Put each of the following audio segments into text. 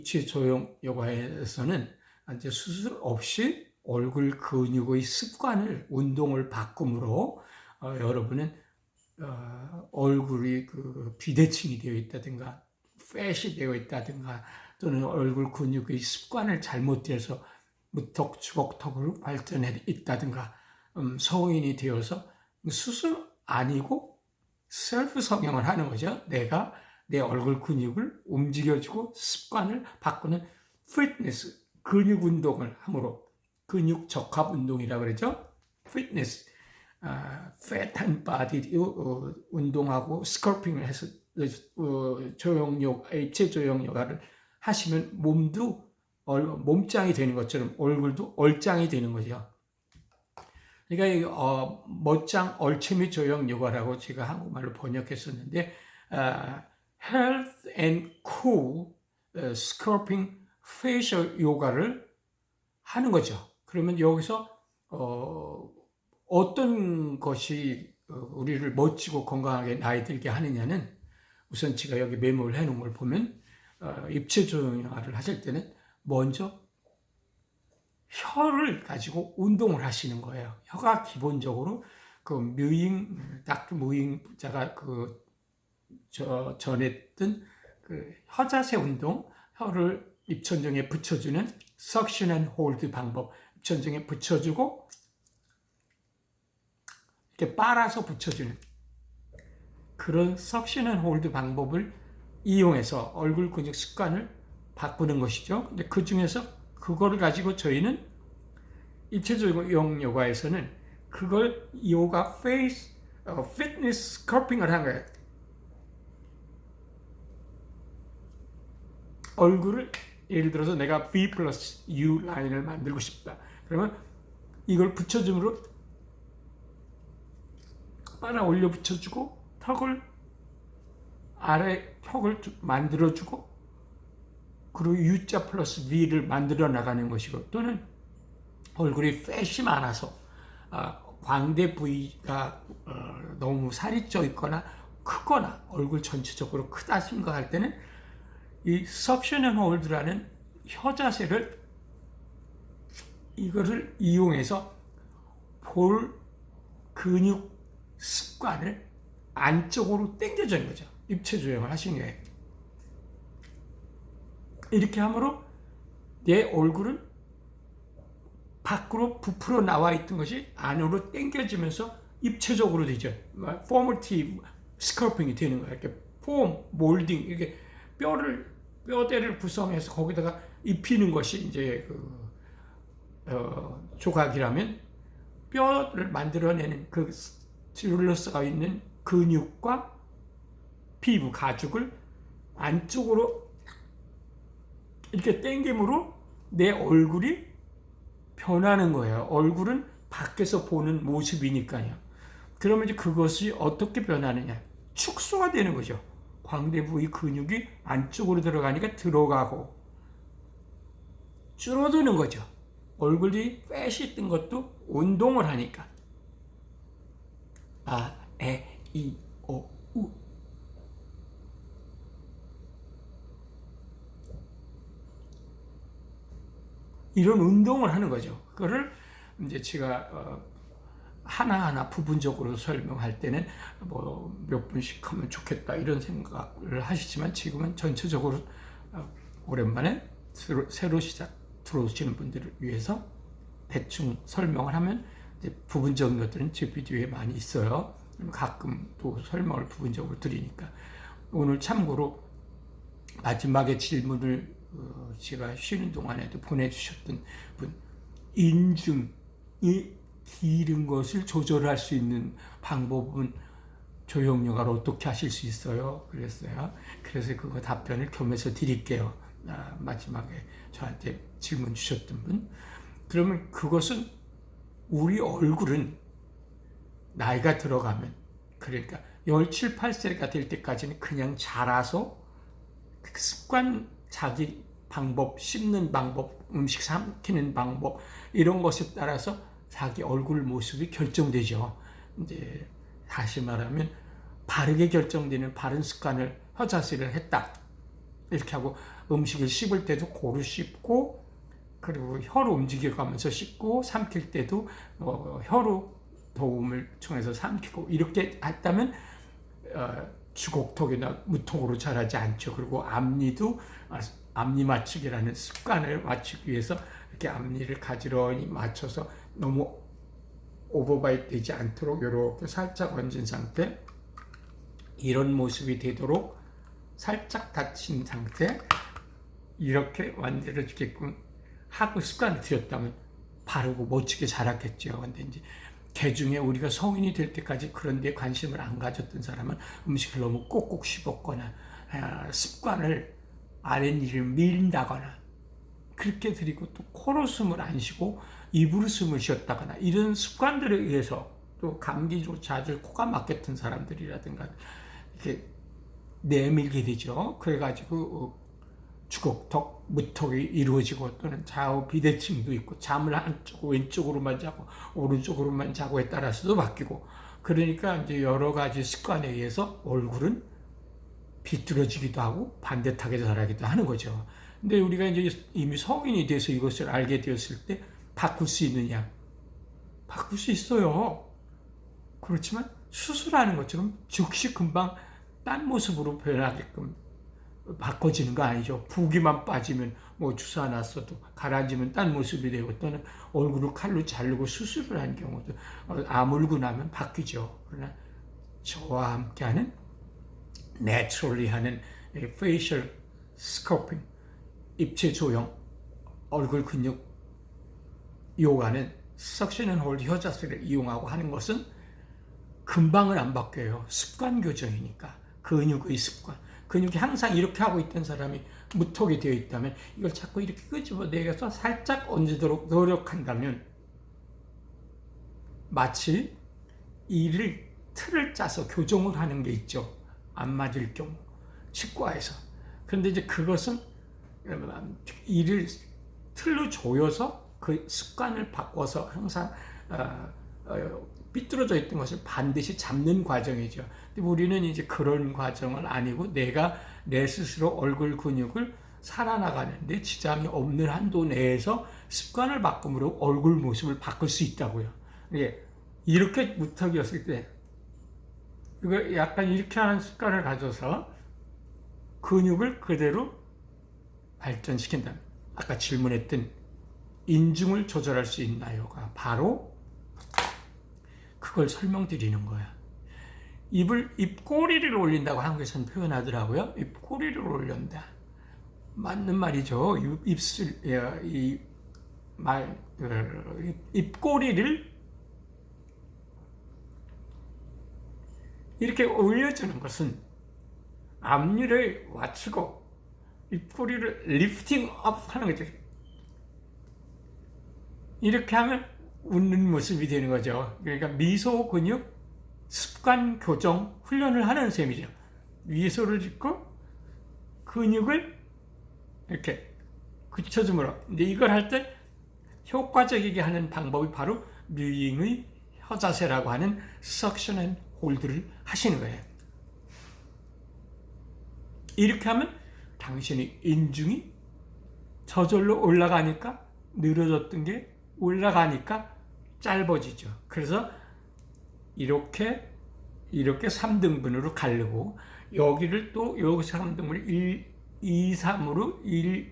입체 조형 요가에서는 이제 수술 없이 얼굴 근육의 습관을 운동을 바꿈으로 여러분은 얼굴이 그 비대칭이 되어 있다든가 팻이 되어 있다든가 또는 얼굴 근육의 습관을 잘못해서 무턱 주걱턱으로 발전해 있다든가 성인이 되어서 수술 아니고 셀프 성형을 하는 거죠. 내가 내 얼굴 근육을 움직여주고 습관을 바꾸는 피트니스, 근육 운동을 함으로 근육 적합 운동이라고 그러죠. 피트니스, 패트한 바디 운동하고 스컬핑을 해서 입체 조형 요가를 하시면 몸도 몸짱이 되는 것처럼 얼굴도 얼짱이 되는 거죠. 그러니까 멋짱 얼체미 조형 요가라고 제가 한국말로 번역했었는데 Health and Cool Sculpting Facial 요가를 하는 거죠. 그러면 여기서 어떤 것이 우리를 멋지고 건강하게 나이 들게 하느냐는 우선 제가 여기 메모를 해놓은 걸 보면 입체 조형을 하실 때는 먼저 혀를 가지고 운동을 하시는 거예요. 혀가 기본적으로 그 닥터 무잉자가 전했던 그 혀자세 운동, 혀를 입천정에 붙여주는 석션 앤 홀드 방법, 입천정에 붙여주고 이렇게 빨아서 붙여주는 그런 석션 앤 홀드 방법을 이용해서 얼굴 근육 습관을 바꾸는 것이죠. 근데 그 중에서 그거를 가지고 저희는 입체조형 요가에서는 그걸 요가 페이스 피트니스 스컬핑을 한 거예요. 얼굴을 예를 들어서 내가 V 플러스 U 라인을 만들고 싶다. 그러면 이걸 붙여줌으로 빨아 올려 붙여주고 턱을 아래 턱을 만들어주고 그리고 U자 플러스 V를 만들어 나가는 것이고 또는 얼굴이 팻이 많아서 광대 부위가 너무 살이 쪄 있거나 크거나 얼굴 전체적으로 크다 생각할 때는 이 석션 앤 홀드라는 혀 자세를 이거를 이용해서 볼 근육 습관을 안쪽으로 당겨주는 거죠. 입체 조형을 하신 거예요. 이렇게 함으로 내 얼굴은 밖으로 부풀어 나와 있던 것이 안으로 당겨지면서 입체적으로 되죠. 포머티브 스컬핑이 되는 거예요. 이렇게 폼, 몰딩, 이렇게 뼈대를 구성해서 거기다가 입히는 것이 이제 조각이라면 뼈를 만들어내는 그 둘러싸여 있는 근육과 피부, 가죽을 안쪽으로 이렇게 당김으로 내 얼굴이 변하는 거예요. 얼굴은 밖에서 보는 모습이니까요. 그러면 이제 그것이 어떻게 변하느냐? 축소가 되는 거죠. 광대 부위 근육이 안쪽으로 들어가니까 들어가고 줄어드는 거죠. 얼굴이 팻이 뜬 것도 운동을 하니까. 아, 에, 이, 오, 우. 이런 운동을 하는 거죠. 그거를 이제 제가 하나하나 부분적으로 설명할 때는 뭐 몇 분씩 하면 좋겠다 이런 생각을 하시지만 지금은 전체적으로 오랜만에 새로 들어오시는 분들을 위해서 대충 설명을 하면 이제 부분적인 것들은 제 비디오에 많이 있어요. 가끔 또 설명을 부분적으로 드리니까 오늘 참고로 마지막에 질문을 제가 쉬는 동안에도 보내주셨던 분, 인중이 기른 것을 조절할 수 있는 방법은 조형 요가로 어떻게 하실 수 있어요? 그랬어요. 그래서 그거 답변을 겸해서 드릴게요. 마지막에 저한테 질문 주셨던 분. 그러면 그것은 우리 얼굴은 나이가 들어가면 그러니까 17, 8세가 될 때까지는 그냥 자라서 습관, 자기 방법, 씹는 방법, 음식 삼키는 방법 이런 것에 따라서 자기 얼굴 모습이 결정되죠. 이제 다시 말하면 바르게 결정되는 바른 습관을 혀 자세를 했다. 이렇게 하고 음식을 씹을 때도 고루 씹고, 그리고 혀로 움직여가면서 씹고, 삼킬 때도 혀로 도움을 통해서 삼키고, 이렇게 했다면 주걱턱이나 무턱으로 자라지 않죠. 그리고 앞니도 앞니 맞추기라는 습관을 맞추기 위해서 이렇게 앞니를 가지런히 맞춰서 너무 오버바이트 되지 않도록 이렇게 살짝 얹은 상태, 이런 모습이 되도록 살짝 닫힌 상태, 이렇게 만들어주게끔 하고 습관을 들였다면 바르고 멋지게 자랐겠죠. 근데 이제 개중에 우리가 성인이 될 때까지 그런 데 관심을 안 가졌던 사람은 음식을 너무 꼭꼭 씹었거나 습관을 아랫니를 밀다거나 그렇게 드리고, 또 코로 숨을 안 쉬고 입으로 숨을 쉬었다거나 이런 습관들에 의해서, 또 감기로 자주 코가 막혔던 사람들이라든가 이렇게 내밀게 되죠. 그래가지고 주걱턱, 무턱이 이루어지고, 또는 좌우 비대칭도 있고, 잠을 한쪽 왼쪽으로만 자고 오른쪽으로만 자고에 따라서도 바뀌고, 그러니까 이제 여러 가지 습관에 의해서 얼굴은 비뚤어지기도 하고 반듯하게 자라기도 하는 거죠. 근데 우리가 이제 이미 성인이 돼서 이것을 알게 되었을 때 바꿀 수 있느냐? 바꿀 수 있어요. 그렇지만 수술하는 것처럼 즉시 금방 딴 모습으로 변하게끔 바꿔지는 거 아니죠. 부기만 빠지면 뭐 주사 놨어도 가라앉으면 딴 모습이 되고, 또는 얼굴을 칼로 자르고 수술을 한 경우도 아물고 나면 바뀌죠. 그러나 저와 함께하는 내추럴리 하는 페이셜 스커핑, 입체 조형, 얼굴 근육 요가는 석션 앤 홀드 혀 자세를 이용하고 하는 것은 금방은 안 바뀌어요. 습관 교정이니까. 근육의 습관. 근육이 항상 이렇게 하고 있던 사람이 무턱이 되어 있다면 이걸 자꾸 이렇게 끄집어내서 살짝 얹도록 노력한다면, 마치 이를 틀을 짜서 교정을 하는 게 있죠. 안 맞을 경우 치과에서. 그런데 이제 그것은 이를 틀로 조여서 그 습관을 바꿔서 항상 삐뚤어져 있던 것을 반드시 잡는 과정이죠. 근데 우리는 이제 그런 과정을 아니고, 내가 내 스스로 얼굴 근육을 살아나가는데 지장이 없는 한도 내에서 습관을 바꿈으로 얼굴 모습을 바꿀 수 있다고요. 이렇게 무턱이었을 때, 이거 약간 이렇게 하는 습관을 가져서 근육을 그대로 발전시킨다면, 아까 질문했던 인중을 조절할 수 있나요가 바로 그걸 설명드리는 거야. 입꼬리를 올린다고 한국에서는 표현하더라고요. 입꼬리를 올린다. 맞는 말이죠. 입꼬리를 이렇게 올려주는 것은 앞니를 맞추고 입꼬리를 리프팅 업 하는 거죠. 이렇게 하면 웃는 모습이 되는 거죠. 그러니까 미소 근육 습관 교정 훈련을 하는 셈이죠. 미소를 짓고 근육을 이렇게 굳혀줌으로. 근데 이걸 할 때 효과적이게 하는 방법이 바로 뮤잉의 혀자세라고 하는 석션 앤 홀드를 하시는 거예요. 이렇게 하면 당신의 인중이 저절로 올라가니까, 늘어졌던 게 올라가니까 짧아지죠. 그래서 이렇게 3등분으로 가르고, 여기를 또 여기서 3등분을 1, 2, 3으로 1,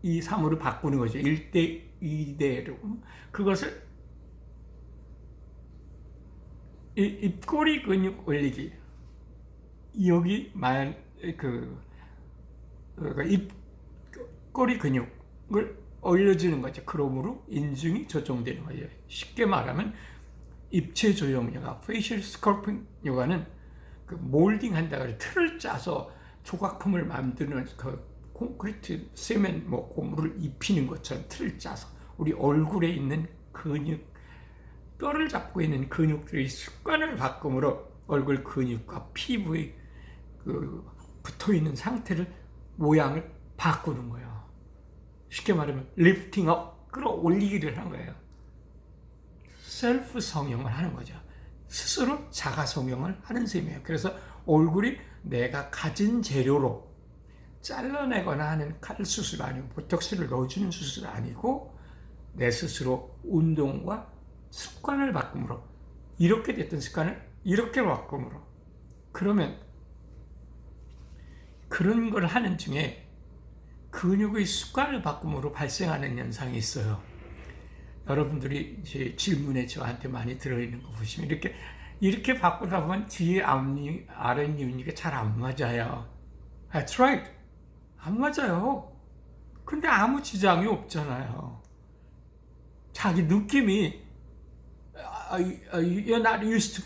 2, 3으로 바꾸는 거죠. 1대 2대로. 그것을 입꼬리 근육 올리기. 여기만 입꼬리 근육을 올려주는 거죠. 그러므로 인중이 조정되는 거예요. 쉽게 말하면 입체 조형 요가, 페이셜 스컬핑 요가는 그 몰딩 한다고 해서 틀을 짜서 조각품을 만드는 그 콘크리트, 세면, 고무를 입히는 것처럼 틀을 짜서 우리 얼굴에 있는 근육, 뼈를 잡고 있는 근육들의 습관을 바꿈으로 얼굴 근육과 피부의 붙어 있는 상태를, 모양을 바꾸는 거예요. 쉽게 말하면 리프팅업, 끌어올리기를 한 거예요. 셀프 성형을 하는 거죠. 스스로 자가 성형을 하는 셈이에요. 그래서 얼굴이 내가 가진 재료로 잘라내거나 하는 칼 수술 아니고 보톡스를 넣어주는 수술 아니고 내 스스로 운동과 습관을 바꿈으로 이렇게 됐던 습관을 이렇게 바꿈으로 그러면 그런 걸 하는 중에 근육의 습관을 바꿈으로 발생하는 현상이 있어요. 여러분들이 제 질문에 저한테 많이 들어있는 거 보시면 이렇게 바꾸다 보면 뒤에 아랫니가 잘 안 맞아요. That's right. 안 맞아요. 근데 아무 지장이 없잖아요. 자기 느낌이 you're not used to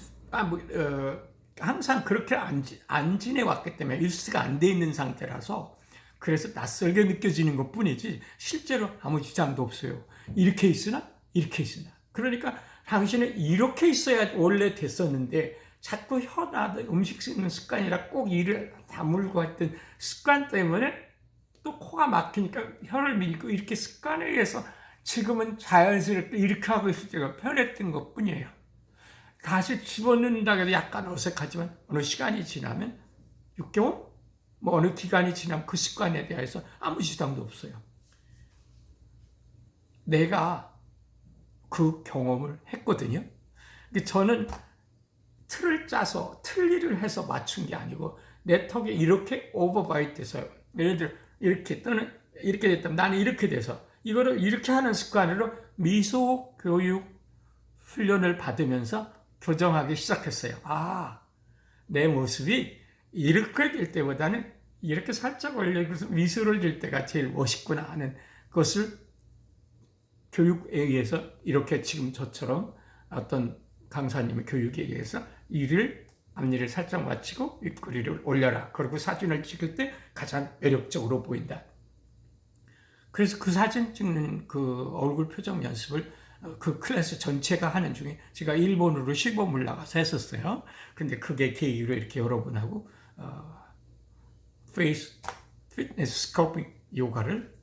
항상 그렇게 안 지내왔기 때문에 일수가 안 돼 있는 상태라서 그래서 낯설게 느껴지는 것 뿐이지 실제로 아무 지장도 없어요. 이렇게 있으나 이렇게 있으나 그러니까 당신은 이렇게 있어야 원래 됐었는데 자꾸 혀나 음식 씹는 습관이라 꼭 이를 다물고 했던 습관 때문에 또 코가 막히니까 혀를 밀고 이렇게 습관에 의해서 지금은 자연스럽게 이렇게 하고 있을 때가 편했던 것 뿐이에요. 다시 집어넣는다고 해도 약간 어색하지만 어느 시간이 지나면 6개월? 뭐 어느 기간이 지나면 그 습관에 대해서 아무 지장도 없어요. 내가 그 경험을 했거든요. 저는 틀을 짜서 틀니를 해서 맞춘 게 아니고 내 턱에 이렇게 오버바이트 돼서 예를 들어 이렇게 또는 이렇게 됐다면 나는 이렇게 돼서 이거를 이렇게 하는 습관으로 미소 교육 훈련을 받으면서 교정하기 시작했어요. 내 모습이 이렇게 될 때보다는 이렇게 살짝 올려서 미소를 질 때가 제일 멋있구나 하는 것을 교육에 의해서 이렇게 지금 저처럼 어떤 강사님의 교육에 의해서 앞니를 살짝 맞추고 입꼬리를 올려라. 그리고 사진을 찍을 때 가장 매력적으로 보인다. 그래서 그 사진 찍는 그 얼굴 표정 연습을 그 클래스 전체가 하는 중에 제가 일본으로 시범을 나가서 했었어요. 근데 그게 계기로 이렇게 여러분하고 페이스 피트니스 스컬핑 요가를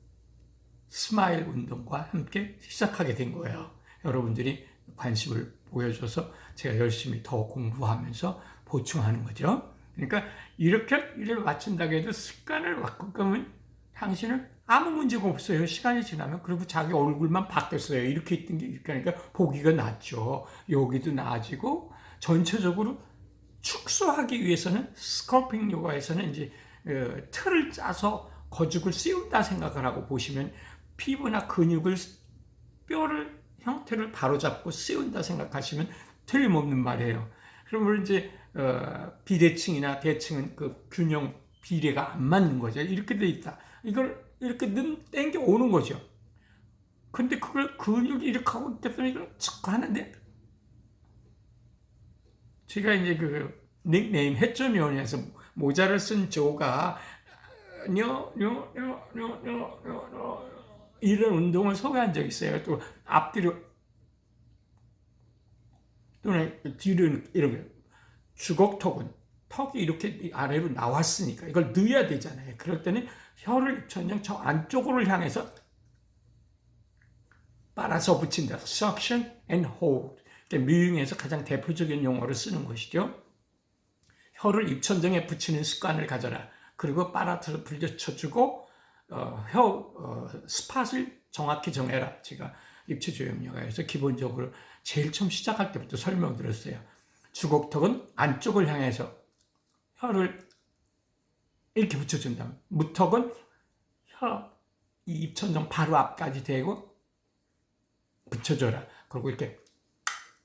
스마일 운동과 함께 시작하게 된 거예요. 여러분들이 관심을 보여줘서 제가 열심히 더 공부하면서 보충하는 거죠. 그러니까 이렇게 일을 맞춘다고 해도 습관을 바꾸면 당신은 아무 문제가 없어요. 시간이 지나면. 그리고 자기 얼굴만 바뀌었어요. 이렇게 있던 게 이렇게 하니까 보기가 낫죠. 여기도 나아지고 전체적으로 축소하기 위해서는 스컬핑 요가에서는 이제 틀을 짜서 거죽을 씌운다 생각을 하고 보시면 피부나 근육을 뼈를 형태를 바로잡고 씌운다 생각하시면 틀림없는 말이에요. 그러면 이제 비대칭이나 대칭은 그 균형 비례가 안 맞는 거죠. 이렇게 돼 있다. 이걸 이렇게 땡겨 오는 거죠. 근데 그걸 근육이 이렇게 하고 있더니 이걸 쭉 하는데 제가 이제 그 닉네임 해점위원회에서 모자를 쓴 조가 이런 운동을 소개한 적이 있어요. 또 앞뒤로 또는 뒤로 이렇게 주걱턱은 턱이 이렇게 아래로 나왔으니까 이걸 넣어야 되잖아요. 그럴 때는 혀를 입천장 저 안쪽으로 향해서 빨아서 붙인다. Suction and hold. 미용에서 가장 대표적인 용어를 쓰는 것이죠. 혀를 입천장에 붙이는 습관을 가져라. 그리고 빨아서 불려쳐주고 스팟을 정확히 정해라. 제가 입체조형요가에서 기본적으로 제일 처음 시작할 때부터 설명드렸어요. 주걱턱은 안쪽을 향해서 혀를 이렇게 붙여준다. 무턱은 이 입천장 바로 앞까지 대고 붙여줘라. 그리고 이렇게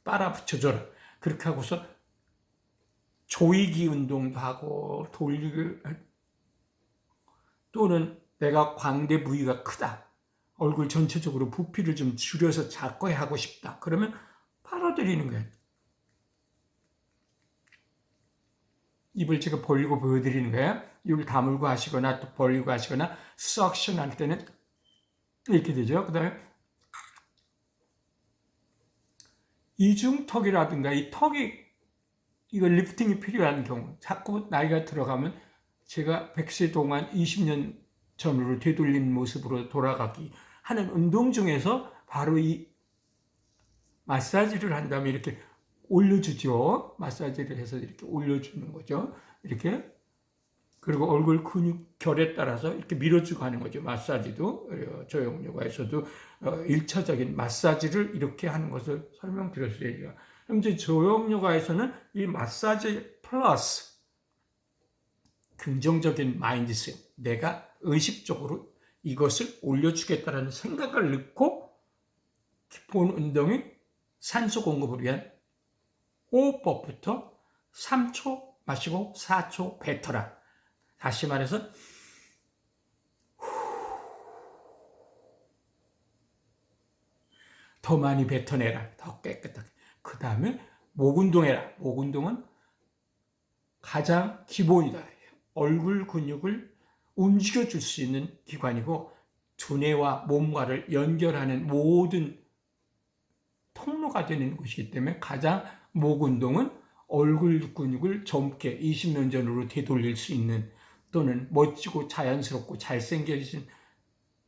빨아 붙여줘라. 그렇게 하고서 조이기 운동도 하고 돌리기 또는 내가 광대 부위가 크다. 얼굴 전체적으로 부피를 좀 줄여서 작게 하고 싶다. 그러면 빨아들이는 거예요. 입을 제가 벌리고 보여드리는 거예요. 입을 다물고 하시거나 또 벌리고 하시거나 석션 할 때는 이렇게 되죠. 그 다음에 이중턱이라든가 이 턱이 이거 리프팅이 필요한 경우 자꾸 나이가 들어가면 제가 100세 동안 20년 전으로 되돌린 모습으로 돌아가기 하는 운동 중에서 바로 이 마사지를 한다면 이렇게 올려주죠. 마사지를 해서 이렇게 올려주는 거죠. 이렇게. 그리고 얼굴 근육 결에 따라서 이렇게 밀어주고 하는 거죠. 마사지도 조형요가에서도 1차적인 마사지를 이렇게 하는 것을 설명드렸어요. 그럼 이제 조형요가에서는 이 마사지 플러스 긍정적인 마인드셋, 내가 의식적으로 이것을 올려주겠다는 생각을 넣고 기본 운동이 산소 공급을 위한 호흡법부터 3초 마시고 4초 뱉어라. 다시 말해서 더 많이 뱉어내라. 더 깨끗하게. 그 다음에 목 운동해라. 목 운동은 가장 기본이다. 얼굴 근육을 움직여줄 수 있는 기관이고 두뇌와 몸과를 연결하는 모든 통로가 되는 곳이기 때문에 가장 목 운동은 얼굴 근육을 젊게 20년 전으로 되돌릴 수 있는 또는 멋지고 자연스럽고 잘생겨진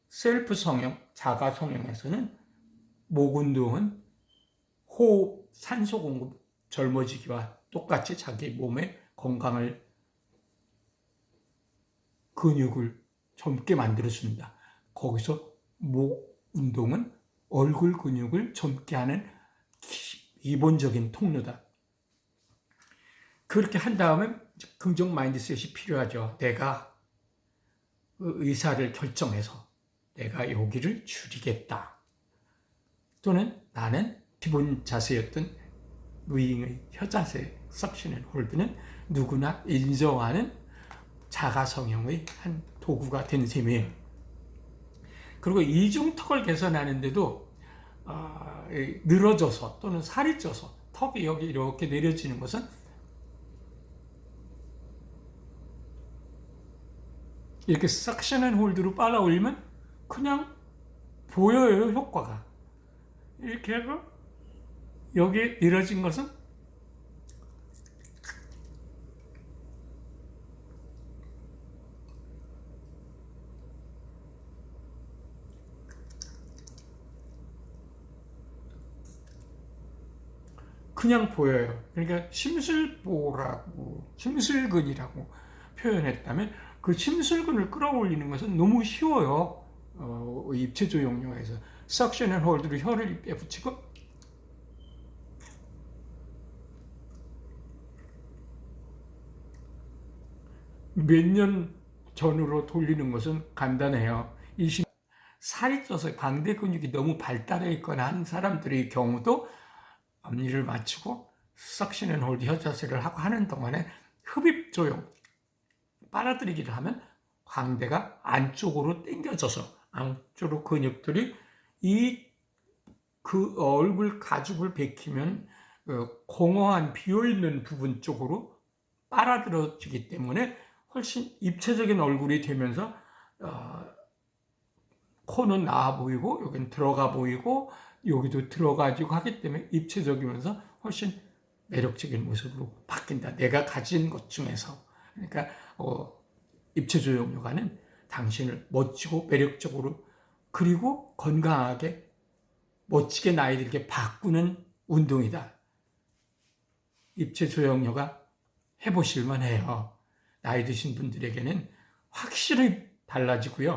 셀프 성형, 자가 성형에서는 목 운동은 호흡, 산소 공급, 젊어지기와 똑같이 자기 몸의 건강을 근육을 젊게 만들어줍니다. 거기서 목 운동은 얼굴 근육을 젊게 하는 기본적인 통로다. 그렇게 한 다음에 긍정 마인드셋이 필요하죠. 내가 의사를 결정해서 내가 여기를 줄이겠다. 또는 나는 기본 자세였던 루잉의 혀자세, 석션 앤 홀드는 누구나 인정하는 자가성형의 한 도구가 된 셈이에요. 그리고 이중턱을 개선하는데도 늘어져서 또는 살이 쪄서 턱이 여기 이렇게 내려지는 것은 이렇게 석션 앤 홀드로 빨아 올리면 그냥 보여요, 효과가. 이렇게 하고 여기 늘어진 것은 그냥 보여요. 그러니까 심술보라고, 심술근이라고 표현했다면 그 심술근을 끌어올리는 것은 너무 쉬워요. 입체 조형요가에서 석션 앤 홀드로 혀를 입에 붙이고 몇 년 전으로 돌리는 것은 간단해요. 살이 쪄서 광대 근육이 너무 발달해 있거나 한 사람들의 경우도 앞니를 맞추고 석션 앤 홀드 혀 자세를 하고 하는 동안에 흡입 조형, 빨아들이기를 하면 광대가 안쪽으로 당겨져서 안쪽으로 근육들이 그 얼굴 가죽을 베끼면 공허한 비어있는 부분 쪽으로 빨아들여지기 때문에 훨씬 입체적인 얼굴이 되면서 코는 나와 보이고 여기는 들어가 보이고 여기도 들어가지고 하기 때문에 입체적이면서 훨씬 매력적인 모습으로 바뀐다. 내가 가진 것 중에서. 그러니까 입체 조형요가는 당신을 멋지고 매력적으로 그리고 건강하게 멋지게 나이 들게 바꾸는 운동이다. 입체 조형요가 해보실만 해요. 나이 드신 분들에게는 확실히 달라지고요.